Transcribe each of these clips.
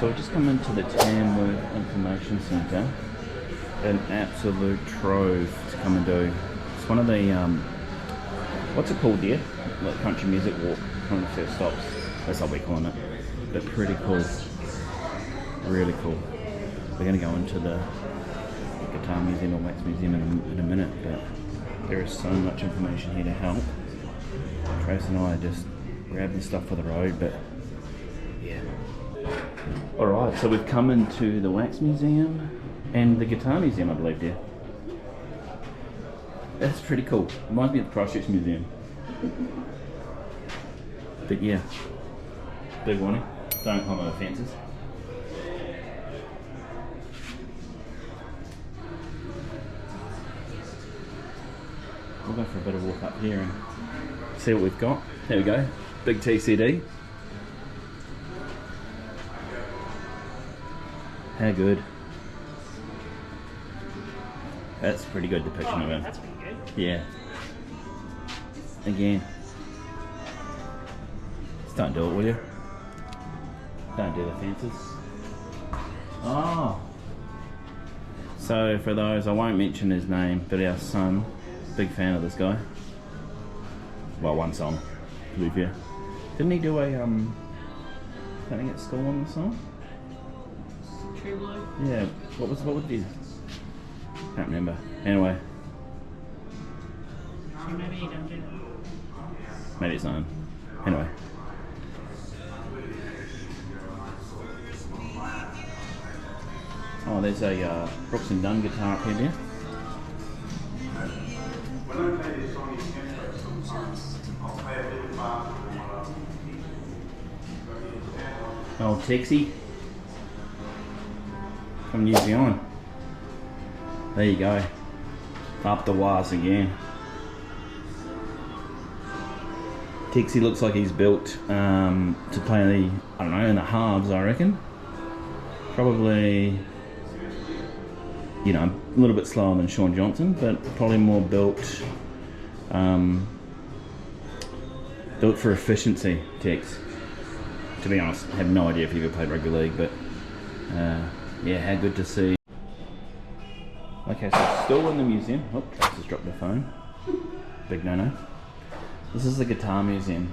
So we've just come into the Tamworth Information Centre. An absolute trove to come and do. It's one of the, what's it called there? Like country music walk, one of the first stops. That's what we're calling it. But pretty cool. Really cool. We're going to go into the Guitar Museum or Wax Museum in a minute, but there is so much information here to help. Trace and I are just grabbing stuff for the road, but yeah. Alright, so we've come into the Wax Museum and the Guitar Museum, I believe, there. That's pretty cool. Reminds me of the Christchurch Museum. But yeah, big warning, don't climb over fences. We'll go for a bit of walk up here and see what we've got. There we go, big TCD. How good. That's a pretty good depiction of him. That's pretty good. Yeah. Again. Just don't do it, will you? Don't do the fences. Oh. So for those, I won't mention his name, but our son, big fan of this guy. Well, one song, to be fair. Didn't he do a something at school on the song? True Blue. Yeah. What would he? Can't remember. Anyway. So maybe you don't do that. Maybe it's not him. Anyway. Oh, there's a Brooks and Dunn guitar up here. Oh, Texie from New Zealand. There you go. Up the wires again. Texie looks like he's built to play the, I don't know, in the halves, I reckon. Probably, you know, a little bit slower than Sean Johnson, but probably more built built for efficiency, Tex. To be honest, I have no idea if he ever played rugby league, but yeah, how good to see. Okay, so still in the museum. Oh, Trace has dropped her phone. Big no-no. This is the Guitar Museum.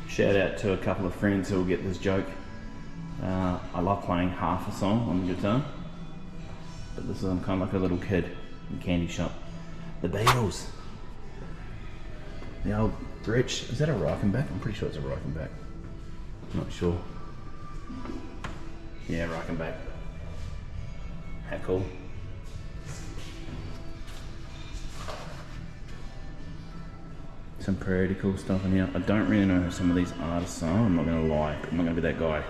Shout out to a couple of friends who will get this joke. I love playing half a song on the guitar, but this is, I'm kind of like a little kid in a candy shop. The Beatles. The old Rich. Is that a Reichenbach? I'm pretty sure it's a Reichenbach. I'm not sure. Yeah, Reichenbach. How cool. Some pretty cool stuff in here. I don't really know who some of these artists are. I'm not going to lie. I'm not going to be that guy.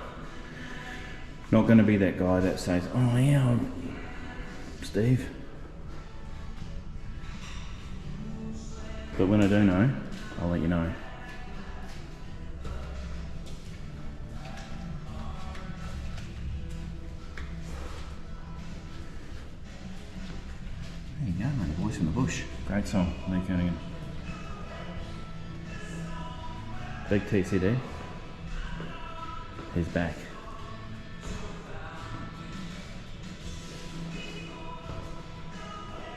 Not going to be that guy that says, oh yeah, Steve. But when I do know, I'll let you know. There you go, mate. Voice in the Bush. Great song, Lee Kernaghan. Big TCD. He's back.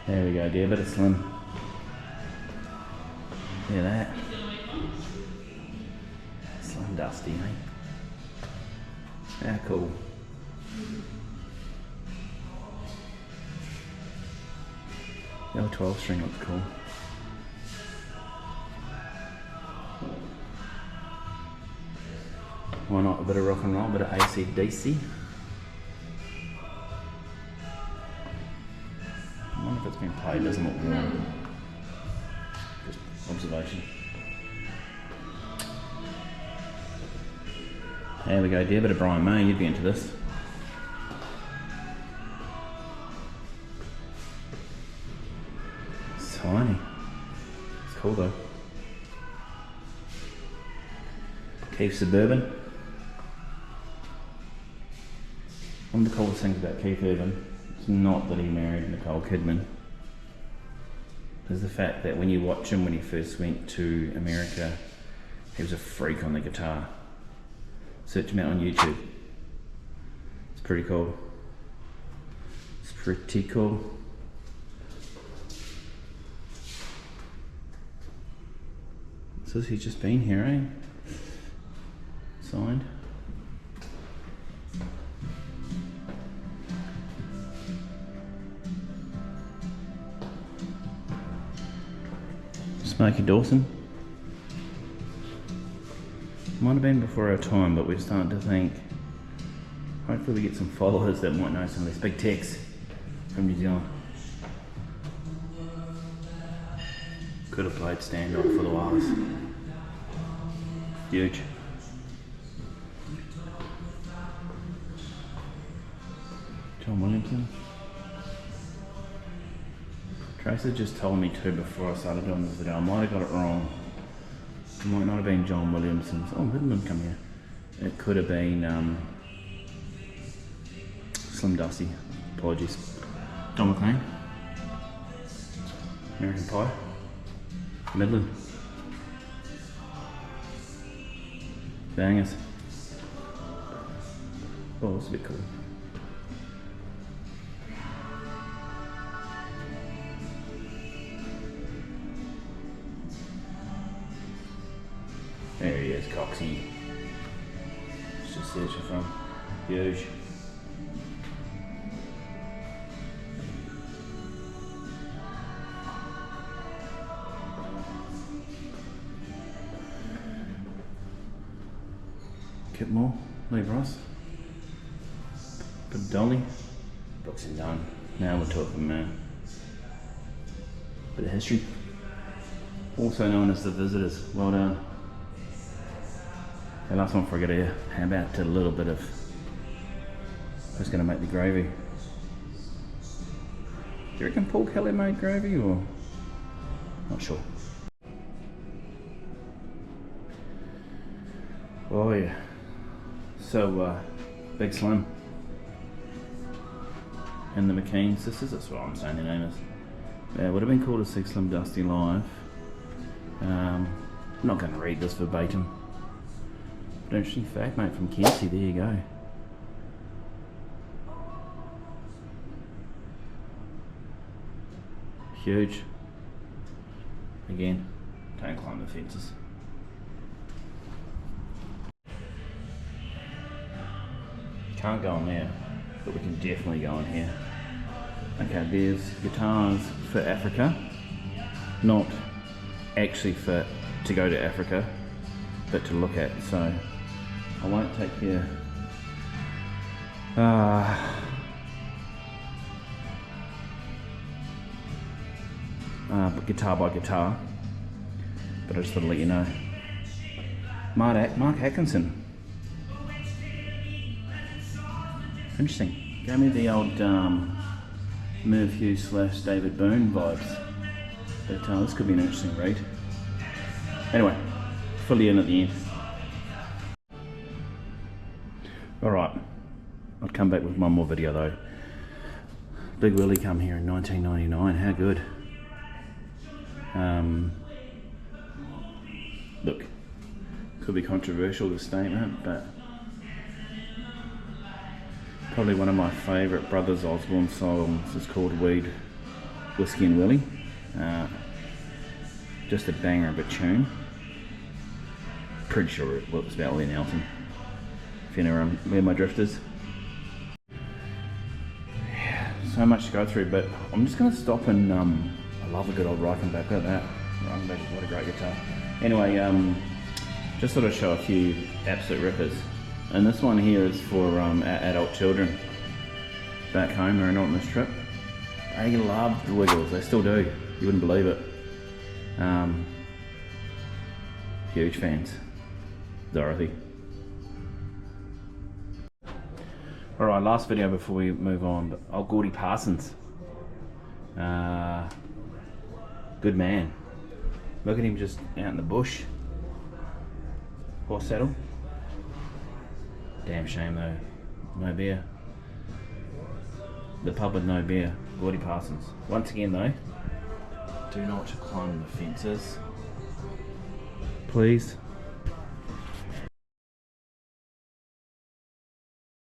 There we go, dear, bit of Slim. Hear that? Slim Dusty, mate. How cool. The old 12 string looks cool. Why not a bit of rock and roll, a bit of AC/DC? I wonder if it's been played, doesn't look warm. Just observation. There we go, dear, bit of Brian May, you'd be into this. It's tiny. It's cool though. Keith Suburban. One of the coolest things about Keith Urban, it's not that he married Nicole Kidman, is the fact that when you watch him when he first went to America, he was a freak on the guitar. Search him out on YouTube. It's pretty cool. It's pretty cool. Says he's just been here, eh? Signed. Smokey Dawson. Might have been before our time, but we're starting to think hopefully we get some followers that might know some of these big techs from New Zealand. Could have played standoff for the Wales. Huge. John Williamson. Tracer just told me too before I started doing this video. I might have got it wrong. It might not have been John Williamson's. Oh, Midland come here. It could have been Slim Dusty. Apologies. Don McLean. American Pie. Midland. Bangers. Oh, that's a bit cool. There he is, Coxie. Let's just search it from. Huge. Kitmore, Lee Ross. But Dolly. Boxing done. Now we're talking bit of history. Also known as the Visitors. Well done. Okay, last one before I get here. How about a little bit of who's going to make the gravy? Do you reckon Paul Kelly made gravy or? Not sure. Oh yeah. So, Big Slim and the McKean sisters, that's what I'm saying their name is. Yeah, it would have been called a Six Slim Dusty Live. I'm not going to read this verbatim. But interesting fact, mate, from Kenzie, there you go. Huge. Again, don't climb the fences. Can't go on there, but we can definitely go on here. Okay, there's guitars for Africa. Not actually for to go to Africa, but to look at. So I won't take you guitar by guitar, but I just thought to let you know. Mark Atkinson. Interesting. Gave me the old Merv Hughes / David Boone vibes. But this could be an interesting read. Anyway, fill you in at the end. Alright, I'll come back with one more video though. Big Willie come here in 1999, how good. Look, could be controversial this statement, but probably one of my favourite Brothers Osborne songs is called Weed, Whiskey and Willie. Just a banger of a tune. Pretty sure it was about Lee Nelson. If you know where my drifters. Yeah, so much to go through, but I'm just going to stop and I love a good old Reichenbach. Look at that. Reichenbach, what a great guitar. Anyway, just sort of show a few absolute rippers. And this one here is for adult children back home who are not on this trip. They love the Wiggles, they still do. You wouldn't believe it. Huge fans. Dorothy. Alright, last video before we move on. But old Gordy Parsons. Good man. Look at him just out in the bush. Horse saddle. Damn shame though. No beer. The pub with no beer. Gordy Parsons. Once again though, do not climb the fences. Please.